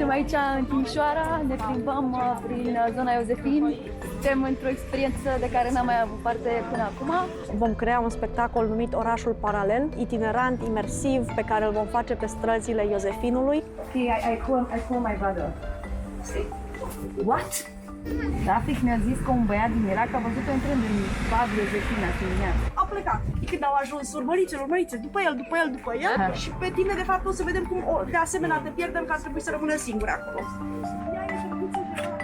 Suntem aici în Timișoara, ne plimbăm prin zona Iosefini. Suntem într-o experiență de care n-am mai avut parte până acum. Vom crea un spectacol numit Orașul Paralel, itinerant, imersiv, pe care îl vom face pe străzile Iosefinului. I call my brother. See? What? Rafik mi-a zis că un băiat din Irak a văzut-o intrând în pub Iosefina dimineața. Au plecat. Când au ajuns urmărițe, după el și pe tine, de fapt, o să vedem cum, de asemenea, te pierdem, că ar trebui să rămână singuri acolo.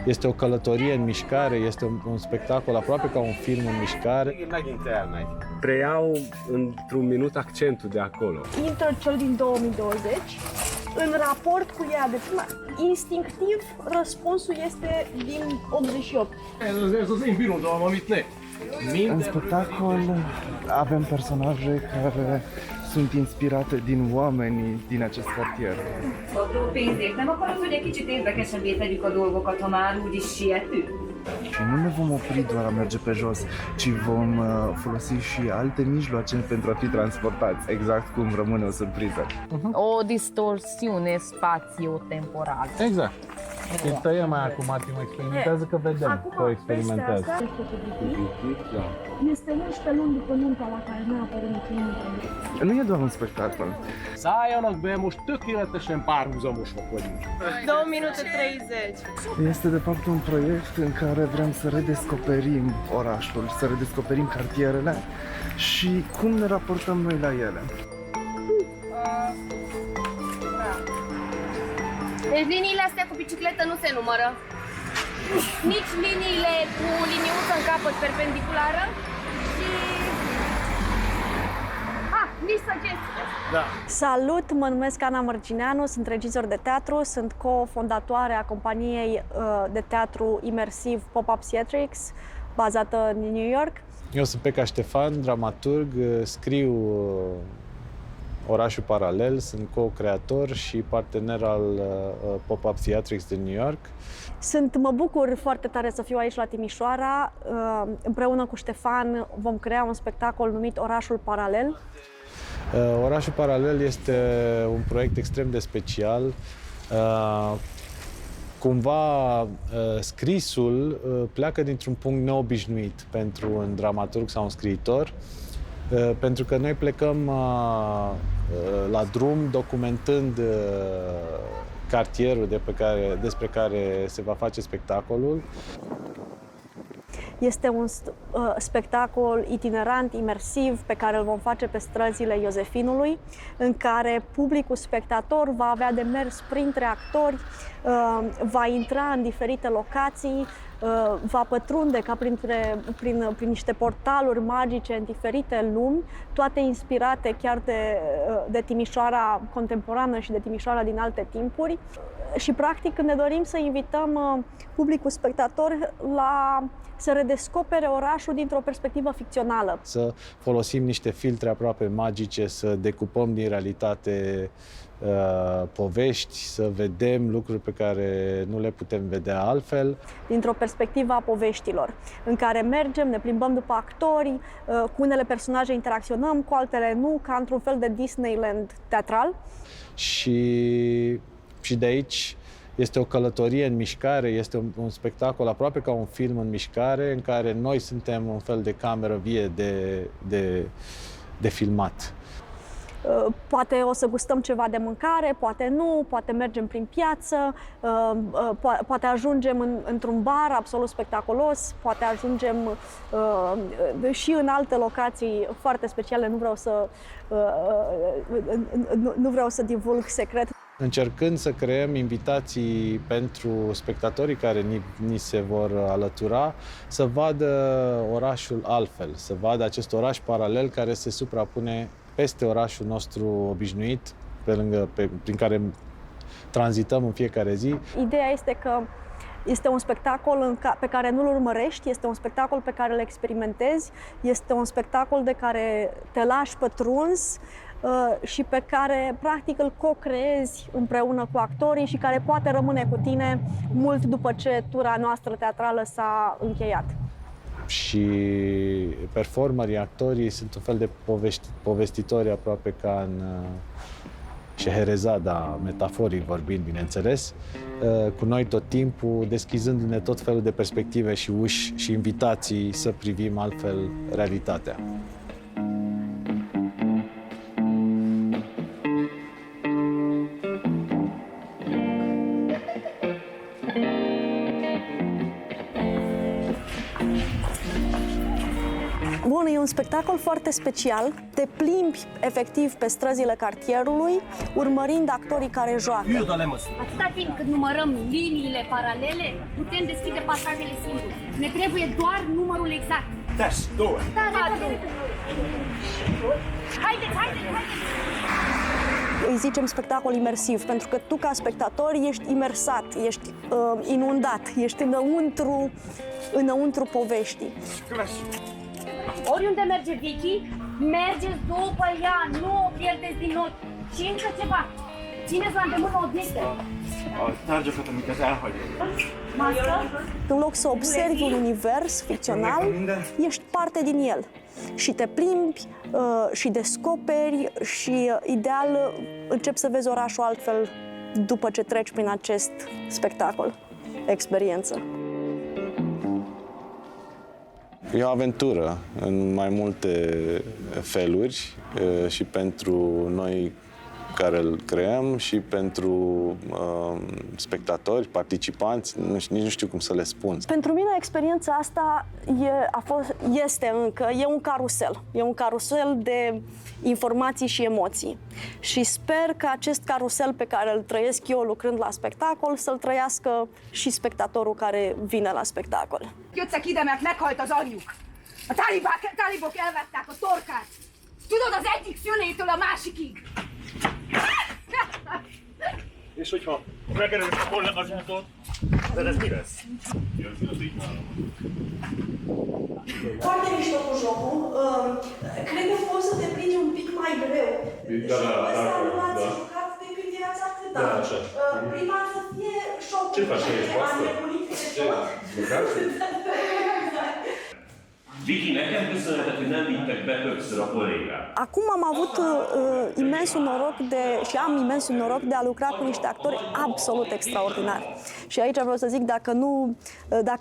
Este o călătorie în mișcare, este un spectacol aproape ca un film în mișcare. Preiau într-un minut accentul de acolo. Intră cel din 2020 în raport cu ea, deci instinctiv răspunsul este din 88. În spectacol avem personaje care sunt inspirate din oamenii din acest cartier. Pénzért nem akarod, hogy egy kicsit érdekesebbé tegyük a dolgokat, ha már úgyis sietünk? Și nu ne vom opri doar a merge pe jos, ci vom folosi și alte mijloace pentru a fi transportați, exact cum rămâne o surpriză. O distorsiune spațio-temporală. Exact. Și tăiem aia cu Martin, experimentează că vedem că o experimentează. Este 11 luni după nunta la care nu a apărut niciun. Nu e doar un spectacol. Szálljanak be, most tökéletesen párhuzamosok vagyunk. 2 minute 30. Este de fapt un proiect în care vrem să redescoperim orașul, să redescoperim cartierele și cum ne raportăm noi la ele. Deci liniile astea cu bicicletă nu se numără. Nici liniile cu liniuță în capăt perpendiculară și... nici săgețile. Da. Salut, mă numesc Ana Mărgineanu, sunt regizor de teatru, sunt co-fondatoare a companiei de teatru imersiv Pop-Up Theatrix, bazată în New York. Eu sunt Peca Ștefan, dramaturg, scriu Orașul Paralel, sunt co-creator și partener al Pop-Up Theatrix din New York. Mă bucur foarte tare să fiu aici la Timișoara. Împreună cu Ștefan vom crea un spectacol numit Orașul Paralel. Orașul Paralel este un proiect extrem de special. Cumva scrisul pleacă dintr-un punct neobișnuit pentru un dramaturg sau un scriitor, pentru că noi plecăm la drum documentând cartierul despre care se va face spectacolul. Este un spectacol itinerant, imersiv, pe care îl vom face pe străzile Iosefinului, în care publicul spectator va avea de mers printre actori, va intra în diferite locații, va pătrunde ca prin niște portaluri magice în diferite lumi, toate inspirate chiar de Timișoara contemporană și de Timișoara din alte timpuri. Și practic ne dorim să invităm publicul spectator să redescopere orașul dintr-o perspectivă ficțională. Să folosim niște filtre aproape magice, să decupăm din realitate povești, să vedem lucruri pe care nu le putem vedea altfel. Dintr-o perspectivă a poveștilor, în care mergem, ne plimbăm după actori, cu unele personaje interacționăm, cu altele nu, ca într-un fel de Disneyland teatral. Și de aici este o călătorie în mișcare, este un spectacol aproape ca un film în mișcare, în care noi suntem un fel de cameră vie de filmat. Poate o să gustăm ceva de mâncare, poate nu, poate mergem prin piață, poate ajungem într-un bar absolut spectaculos, poate ajungem și în alte locații foarte speciale, nu vreau să divulg secret. Încercând să creăm invitații pentru spectatorii care ni se vor alătura, să vadă orașul altfel, să vadă acest oraș paralel care se suprapune peste orașul nostru obișnuit, prin care tranzităm în fiecare zi. Ideea este că este un spectacol pe care nu-l urmărești, este un spectacol pe care îl experimentezi, este un spectacol de care te lași pătruns și pe care practic îl co-creezi împreună cu actorii și care poate rămâne cu tine mult după ce tura noastră teatrală s-a încheiat. Și performerii, actorii sunt un fel de povestitori aproape ca în Șeherezada, metaforic vorbind, bineînțeles, cu noi tot timpul, deschizându-ne tot felul de perspective și uși și invitații să privim altfel realitatea. Bun, e un spectacol foarte special. Te plimbi efectiv pe străzile cartierului, urmărind actorii care joacă. Atâta timp cât numărăm liniile paralele, putem deschide pasajele singuri. Ne trebuie doar numărul exact. Haideți! Îi zicem spectacol imersiv, pentru că tu, ca spectator, ești imersat, ești inundat, ești înăuntru poveștii. Oriunde merge Vicky, mergeți după ea, nu o pierdeți din ochi. Și încă ceva, țineți la îndemână o discă. Mască? În loc să observi un univers ficțional, ești parte din el. Și te plimbi, și descoperi și, ideal, începi să vezi orașul altfel după ce treci prin acest spectacol, experiență. E o aventură în mai multe feluri și pentru noi care îl creăm și pentru spectatori, participanți, nici nu știu cum să le spun. Pentru mine experiența asta este încă un carusel. E un carusel de informații și emoții. Și sper că acest carusel pe care îl trăiesc eu lucrând la spectacol, să-l trăiască și spectatorul care vine la spectacol. Jöttek ide, mert meghalt az anyjuk. A talibok elvették a torkát. Tudod, az egyik szülétől a másikig. És hogyha megerőzik a kollégazátot, de ez mi lesz? Foarte mișto cu jocul. Cred că poți să te prinzi un pic mai greu. Ăsta nu l-ați jucat de când erați atâta. Prima să fie șocul. Ce faci aici? Am nebunit de joc. Viki, nekem köszönheted, hogy nem vittek be többször a kollégát. Acum am avut imensul noroc și am imensul noroc de a lucra cu niște actori absolut extraordinari. Și aici vreau să zic, dacă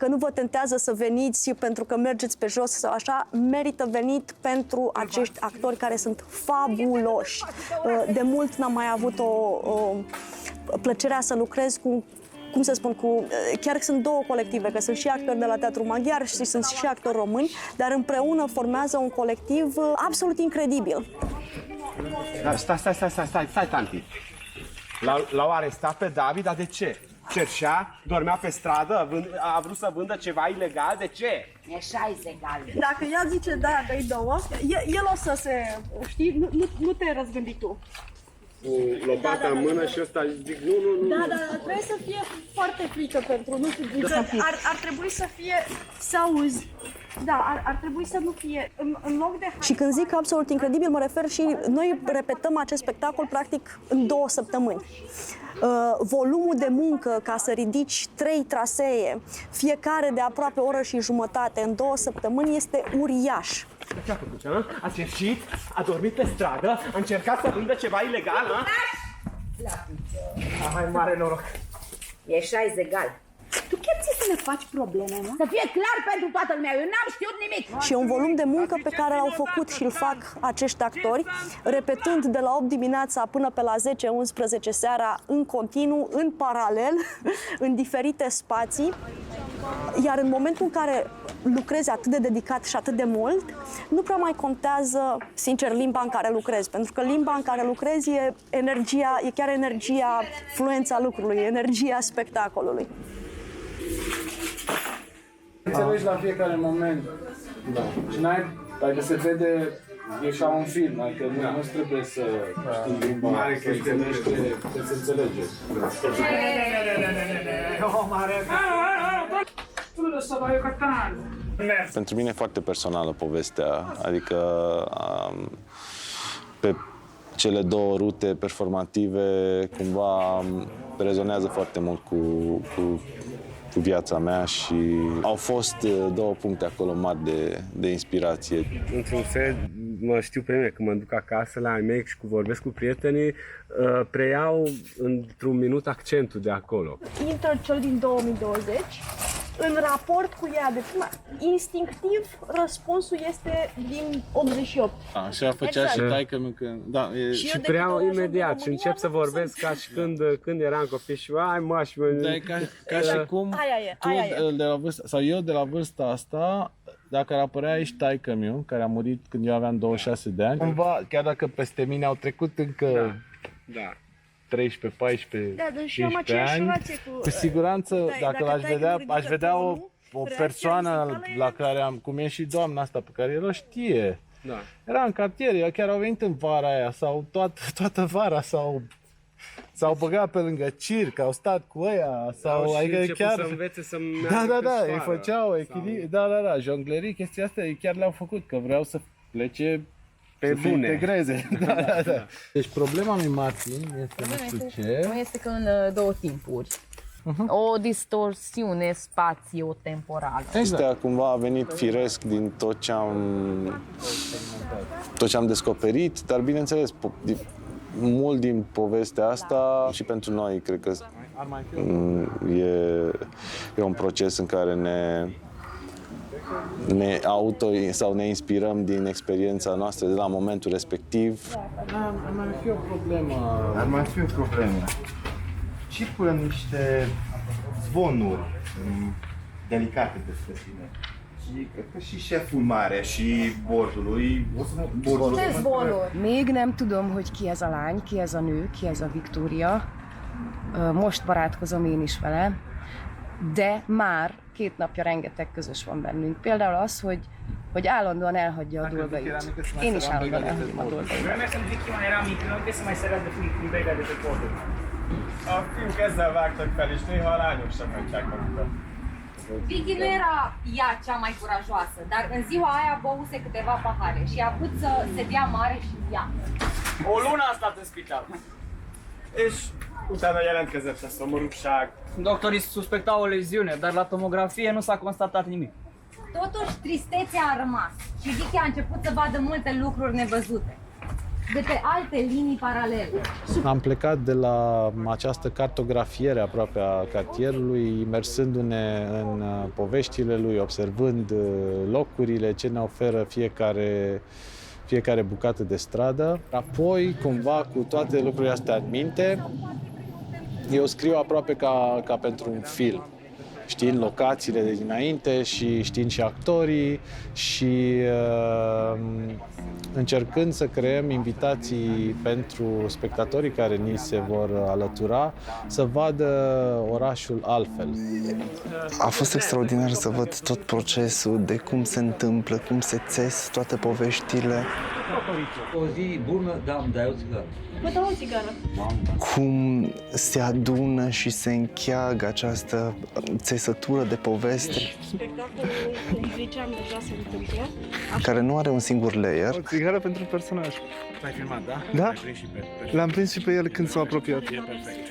nu vă tentează să veniți pentru că mergeți pe jos sau așa, merită venit pentru acești actori care sunt fabuloși. De mult n-am mai avut o plăcerea să lucrez cu, cum să spun, chiar sunt două colective, că sunt și actori de la Teatru Maghiar și sunt și actori români, dar împreună formează un colectiv absolut incredibil. Stai, tanti. L-au arestat pe David, dar de ce? Cerșea, dormea pe stradă, a vrut să vândă ceva ilegal, de ce? E 60 egal. Dacă ea zice da, dă-i două, el o să se, știi, nu te răzgândi tu. Cu lopata în mână și ăsta zic nu. Da, trebuie să fie foarte frică pentru, nu știu, ar trebui să fie, să auzi. Da, ar trebui să nu fie, în loc de... Și când zic absolut incredibil, mă refer și noi repetăm acest spectacol practic în 2 săptămâni. Volumul de muncă ca să ridici 3 trasee, fiecare de aproape o oră și jumătate în 2 săptămâni, este uriaș. Ce a făcut, a? A cerșit, a dormit pe stradă, a încercat să vândă ceva ilegal, a? Hai, mare noroc. E 60 egal. Tu chiar ții să ne faci probleme, nu? Să fie clar pentru toată lumea, eu n-am știut nimic. Și e un volum de muncă pe care l-au făcut și îl fac acești actori, repetând de la 8 dimineața până pe la 10-11 seara, în continuu, în paralel, în diferite spații. Iar în momentul în care lucrezi atât de dedicat și atât de mult, nu prea mai contează, sincer, limba în care lucrezi. Pentru că limba în care lucrezi e chiar energia, fluența lucrului, energia spectacolului. Înțelegi la fiecare moment. Da. Și adică se vede, e ca un film, adică nu trebuie să știi limba, să înțelegi ce se înțelege. Pentru mine e foarte personală povestea, adică pe cele 2 rute performative cumva rezonează foarte mult cu viața mea și au fost 2 puncte acolo mari de inspirație. Într-un fel, mă știu pe mine, când mă duc acasă la ai mei și vorbesc cu prietenii, preiau într-un minut accentul de acolo. Intră cel din 2020 în raport cu ea, deci instinctiv răspunsul este din 88. Așa făcea Exact. și taică-miu când... Da, Și preiau imediat și încep să vorbesc ca și când eram copil și ai mă și Da, e ca și cum Aia e. tu de la vârsta, sau eu de la vârsta asta, dacă ar apărea aici taică-miu, care a murit când eu aveam 26 de ani, cumva, chiar dacă peste mine au trecut încă 13, 14, Da, dar și eu am 15 aceeași ani, relație cu... cu siguranță, dacă l-aș taică-miu vedea, ridică aș vedea o telefonul, persoană reacția la care am, cum e și doamna asta pe care el o știe. Da. Era în cartier, eu chiar au venit în vara aia, sau toată vara, s-au băgat pe lângă circ, au stat cu ăia, sau și adică început chiar... să învețe să meargă Da, pe îi sfoară. făceau echilibru, da, jonglerii, chestia asta, ei chiar le-au făcut, că vreau să plece Pe să se bune. integreze. Da. Deci problema lui Martin este, nu știu ce... Este că în două timpuri. O distorsiune spațio-temporală. Astea cumva a venit firesc din tot ce am descoperit, dar bineînțeles, mult din povestea asta și pentru noi, cred că e un proces în care ne inspirăm din experiența noastră de la momentul respectiv. Ar mai fi o problemă. Circulă niște zvonuri delicate despre tine. Și cred că și șeful mare și bordului. Ce zvonul? Még nem tudom, hogy ki ez a lány, ki ez a nő, ki ez a Viktória. Most barátkozom én is vele, de már 2 napja rengeteg közös van bennünk. Például az, hogy állandóan elhagyja a dolgait. Én is állandóan elhagyom a dolgait. A fiúk ezzel vágtak fel, és néha a lányok sem hagyják magukat. Vicky nu era ea cea mai curajoasă, dar în ziua aia băuse câteva pahare și a putut să se dea mare și ia. O lună a stat în spital. És utána jelentkezett a szomorúság. Doctorii suspectau o leziune, dar la tomografie nu s-a constatat nimic. Totuși, tristețea a rămas și Vicky a început să vadă multe lucruri nevăzute, de pe alte linii paralele. Am plecat de la această cartografiere aproape a cartierului, imersându-ne în poveștile lui, observând locurile, ce ne oferă fiecare bucată de stradă. Apoi, cumva, cu toate lucrurile astea în minte, eu scriu aproape ca pentru un film. Știind locațiile de dinainte și știind și actorii și încercând să creăm invitații pentru spectatorii care ni se vor alătura să vadă orașul altfel. A fost extraordinar să văd tot procesul de cum se întâmplă, cum se țes toate poveștile. O zi bună, da, îmi dai o țigară. Vă dau o țigară. Cum se adună și se încheagă această țesătură de poveste Spectacolul, cum ziceam, deja se întâmplă. care nu are un singur layer. O țigară pentru personaj. L-ai filmat, da? Da? L-ai prins și pe L-am prins și pe el când s-a apropiat. E perfect.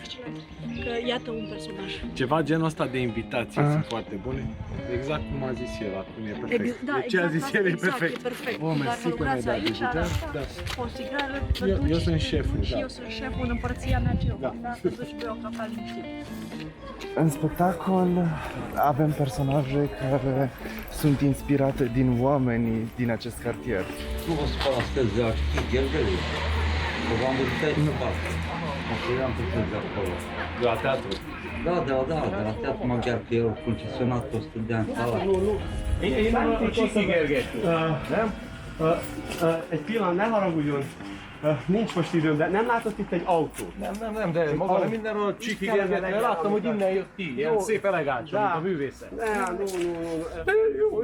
Că iată un personaj. Ceva genul ăsta de invitații sunt foarte bune. Exact cum a zis el acum, e perfect. Da, Ce a zis el e exact, perfect. E perfect. Oh, Dacă mersi că lucrați mi-ai dat aici, vizită. Da. cu o țigară, vă Eu duci, sunt șeful, și da. eu sunt șeful în împărția mea, ce eu Da. Te duci pe o cafea liniștit. În spectacol avem personaje care sunt inspirate din oamenii din acest cartier. Nu vă spun astăzi de a ști gheldele. Că v-am văzut aici în față. Acolo am făcut de acolo. De la teatru. Da, de la teatru maghiar, că eu concesionat 100 de ani. Én már csak ígérgettük. Egy pillanat, ne haragudjon. Nincs most időm, de nem látott itt egy autót? Nem, de maga nem mindenről csikigergetve. Láttam, hogy innen jött ki. Ilyen szép elegáns, mint a művészet.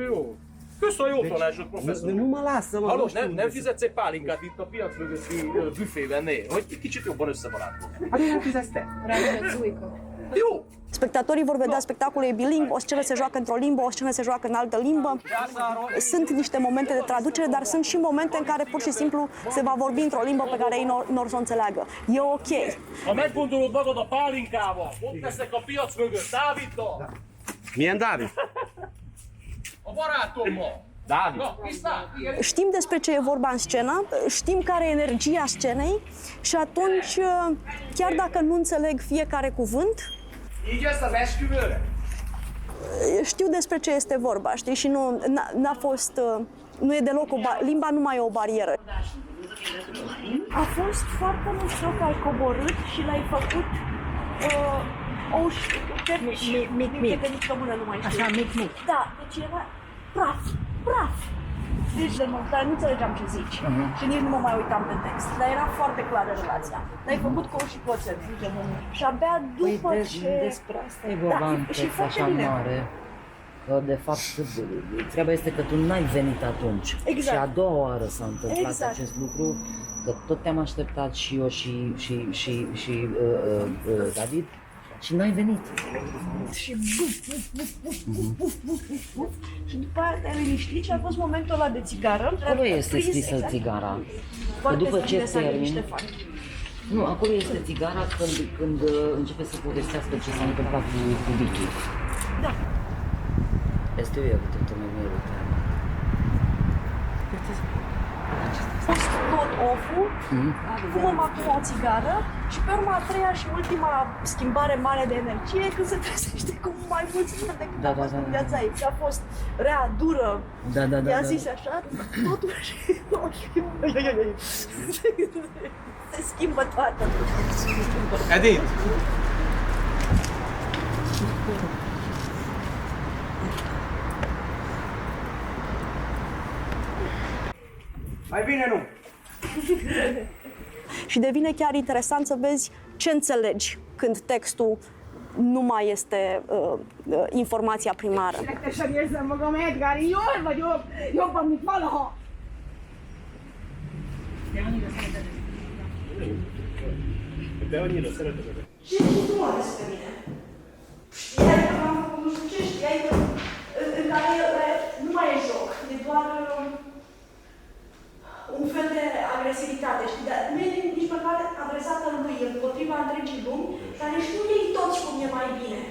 Jó. Köszönöm a jó tanácsot, professzor. Nu mă lasă, mă. Halló, nem fizetsz egy pálinkát itt a piac mögötti büfében, ne? Hogy egy kicsit jobban összebarátkozzunk. Hát én nem fizettem. Jó! Spectatorii vor vedea spectacolul e bilingv, o scenă se joacă într-o limbă, o scenă se joacă în altă limbă. Sunt niște momente de traducere, dar sunt și momente în care pur și simplu se va vorbi într-o limbă pe care ei nu o să o înțeleagă. E ok. Ha meggondolod magad a pálinkával, ott leszek a piac mögött, Dáviddal! Milyen Dávid? A barátommal! David. Știm despre ce e vorba în scenă, știm care e energia scenei și atunci, chiar dacă nu înțeleg fiecare cuvânt, știu despre ce este vorba, știi? Și n-a fost, nu e deloc limba nu mai e o barieră. A fost foarte mișto că ai coborât și l-ai făcut mic. Nu mai știu. Așa, mic. Da, deci era praf. Deci de mult, dar nu înțelegeam ce zici. Și nici nu mă mai uitam pe text. Dar era foarte clară relația. L-ai făcut cu și poțet. Și abia după ce... Despre asta e vorba în text așa mare. Că de fapt treaba este că tu n-ai venit atunci. Exact. Și a doua oară s-a întâmplat Exact. acest lucru. Că tot te-am așteptat și eu și David. Și n-ai venit. Și și după aia te-ai liniștit și a fost momentul ăla de țigară. Acolo este scrisă țigara. Că după ce termin... Nu, acolo este țigara când începe să povestească ce s-a întâmplat cu Vicky. Da. Este eu cu totul meu uitat. A fost tot off-ul, fumăm acum o țigară și pe urma a treia și ultima schimbare mare de energie când se trezește cu mai mulți ani decât a fost în viața ei. Și a fost rea, dură, i-a zis așa, totul și se schimbă toată. Edit! Mai bine nu! Și devine chiar interesant să vezi ce înțelegi când textul nu mai este informația primară. Legtesen érzem magam, Edgar, én jól vagyok, jobban, mint valaha. Și nu mă despre mine. Știai că m-am făcut nu știu ce, știai că în care nu mai e joc, e doar un fel de agresivitate, știi? Dar nu e nici măcar adresată lui, împotriva întregii lumi, dar nici nu ei toți cum e mai bine.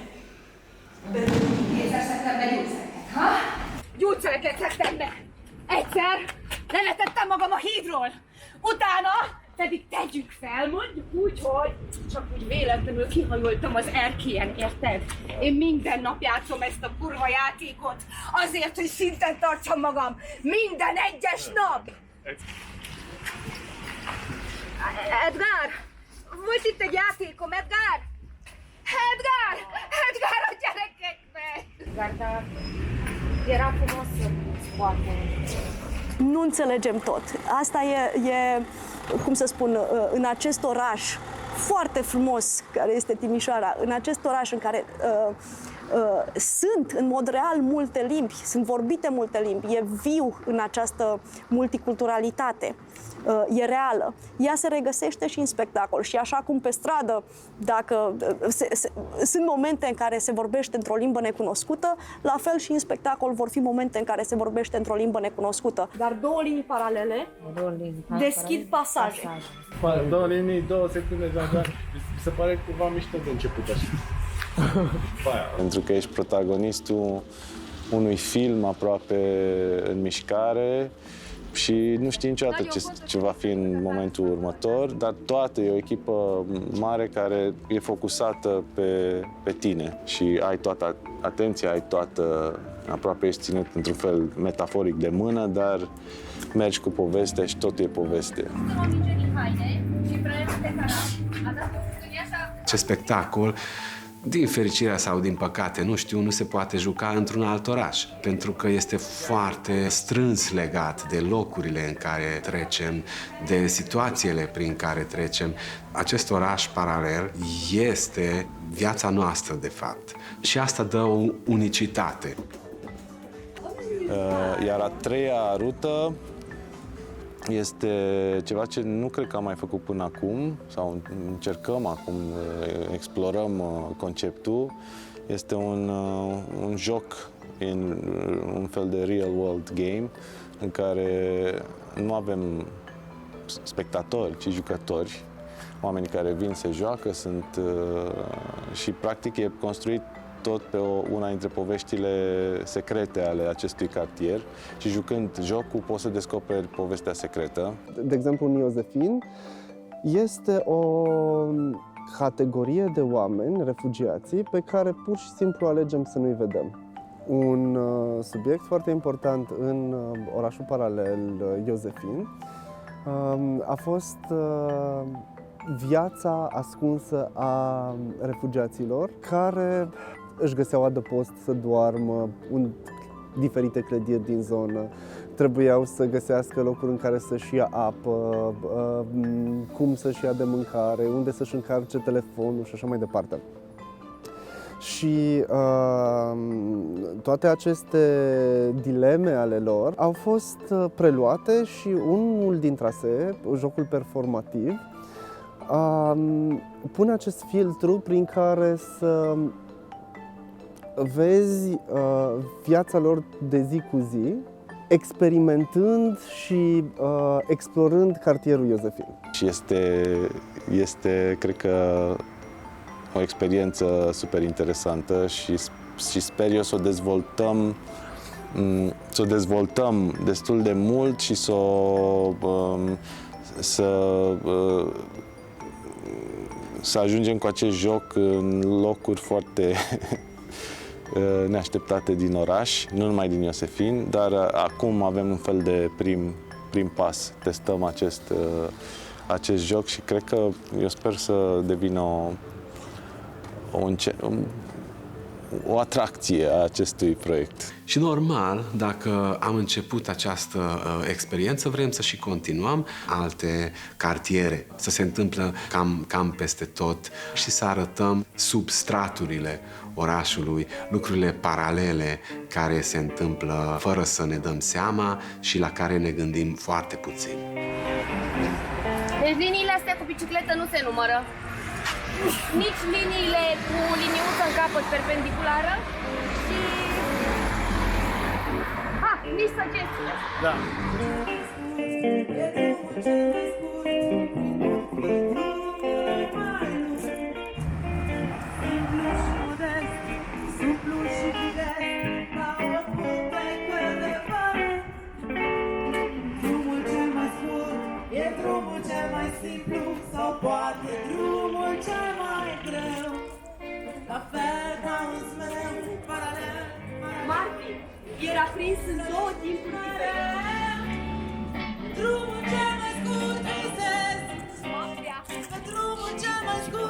Pentru mine. Szedtem be gyógyszereket, ha? Gyógyszereket szedtem be! Egyszer leletettem magam a hídról, utána pedig tegyük fel, mondjuk úgy, hogy csak úgy véletlenül kihajoltam az erkélyen, érted? Én minden nap játszom ezt a kurva játékot, azért, hogy szinten tartsam magam, minden egyes nap! Edgar! Volt itt egy játékom, Edgar! Edgar! Edgar a gyerekeknek! Edgar, era frumos să poate. Nu înțelegem tot. Asta e, cum să spun, în acest oraș foarte frumos, care este Timișoara, în acest oraș în care sunt în mod real multe limbi, sunt vorbite multe limbi, e viu în această multiculturalitate, e reală. Ea se regăsește și în spectacol și așa cum pe stradă, dacă sunt momente în care se vorbește într-o limbă necunoscută, la fel și în spectacol vor fi momente în care se vorbește într-o limbă necunoscută. Dar două linii paralele deschid pasaje. Două linii, 2 secunde, dar mi se pare cumva mișto de început așa. Pentru că ești protagonistul unui film aproape în mișcare și nu știi niciodată ce va fi în momentul următor, dar toată e o echipă mare care e focusată pe tine și ai toată atenția, ai toată, aproape ești ținut într-un fel metaforic de mână, dar mergi cu povestea și tot e poveste. Ce spectacol, din fericire sau din păcate, nu știu, nu se poate juca într-un alt oraș, pentru că este foarte strâns legat de locurile în care trecem, de situațiile prin care trecem. Acest oraș paralel este viața noastră, de fapt, și asta dă o unicitate. Iar a treia rută este ceva ce nu cred că am mai făcut până acum, sau încercăm acum, explorăm conceptul. Este un joc, un fel de real world game, în care nu avem spectatori, ci jucători, oameni care vin, se joacă, și practic e construit tot pe una dintre poveștile secrete ale acestui cartier și jucând jocul poți să descoperi povestea secretă. De exemplu, în Iosefin este o categorie de oameni, refugiații, pe care pur și simplu alegem să nu-i vedem. Un subiect foarte important în orașul paralel Iosefin a fost viața ascunsă a refugiaților care își găseau adăpost să doarmă în diferite clădiri din zonă. Trebuiau să găsească locuri în care să-și ia apă, cum să-și ia de mâncare, unde să-și încarce telefonul și așa mai departe. Și toate aceste dileme ale lor au fost preluate și unul din trasee, jocul performativ, pune acest filtru prin care să vezi viața lor de zi cu zi, experimentând și explorând cartierul Iosefin. Și este, cred că, o experiență super interesantă și sper eu să o dezvoltăm destul de mult și să ajungem cu acest joc în locuri foarte neașteptate din oraș, nu numai din Iosefin, dar acum avem un fel de prim pas. Testăm acest joc și cred că eu sper să devină o atracție a acestui proiect. Și normal, dacă am început această experiență, vrem să și continuăm alte cartiere, să se întâmplă cam peste tot și să arătăm sub straturile orașului, lucrurile paralele care se întâmplă fără să ne dăm seama și la care ne gândim foarte puțin. Deci liniile astea cu bicicletă nu se numără. Nici liniile cu liniuță în capăt perpendiculară și... nici săgețile. Da. Era prins în două timpuri diferite. Drumul cel mai scurt visez, pe drumul cel mai scurt